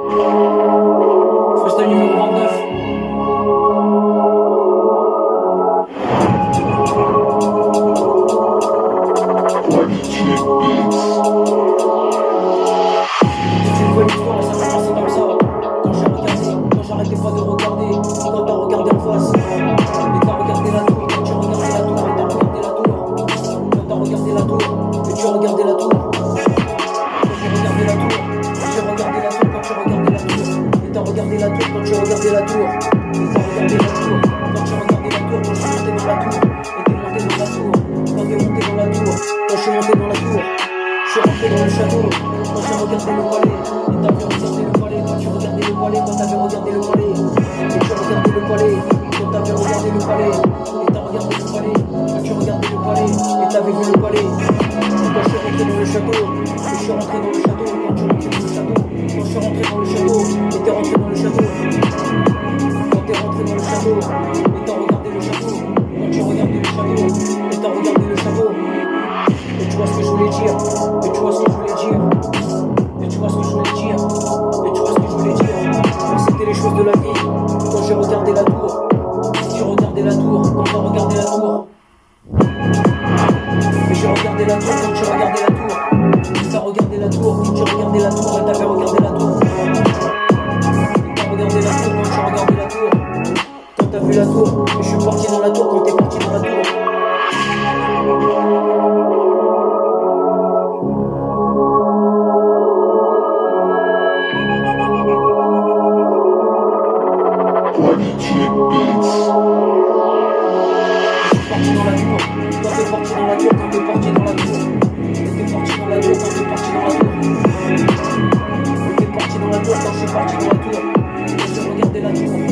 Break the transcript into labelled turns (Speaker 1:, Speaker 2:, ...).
Speaker 1: Freestyle numéro 29. C'est une bonne histoire et ça m'a passé comme ça. Quand j'ai regardé, quand j'arrêtais pas de regarder, quand t'as regardé en face, et t'as regardé la tour, quand tu regardais la tour, et t'as regardé la tour, quand t'as regardé la tour, et tu regardais la tour, quand j'ai regardé la tour, j'ai regardé la tour, quand tu regardais la tour, et t'as regardé la tour, quand tu regardais la tour, et t'as regardé la tour, quand tu regardais la tour, quand je suis monté dans la tour, et t'es monté dans la tour, quand t'es monté dans la tour, quand je suis monté dans la tour, je suis rentré dans le château, quand j'ai regardé le palais, et t'avais regardé le palais, quand tu regardais le palais, quand t'avais regardé le palais, et tu regardais le palais, quand t'avais regardé le palais, et t'as regardé le palais, quand tu regardais le palais, et t'avais vu le palais, quand je suis rentré dans le château, et je suis rentré dans le château, quand tu rentré dans le château, quand je suis rentré dans le château, et t'es rentré dans le château, quand t'es rentré dans le château, et t'as regardé le château, quand tu regardais le château, et t'as regardé le château, et tu vois ce que je voulais dire, et tu vois ce que je voulais dire, et tu vois ce que je voulais dire, et tu vois ce que je voulais dire. Moi c'était les choses de la vie, quand j'ai regardé la tour, j'ai regardé la tour, quand t'as regardé la tour, et j'ai regardé la tour, quand tu regardais la tour, et t'as regardé la tour, quand tu regardais la tour, et t'avais regardé la tour, et t'as regardé la tour, quand tu regardais la tour, quand t'as vu la tour, et je suis parti dans la tour, quand t'es parti dans la tour. Parti dans la tour, quand t'es parti dans la tour, quand t'es parti dans la tour, t'es parti dans la tour, quand t'es parti dans la tour, t'es parti dans la tour, quand je suis parti dans la tour, j'ai regardé la tour.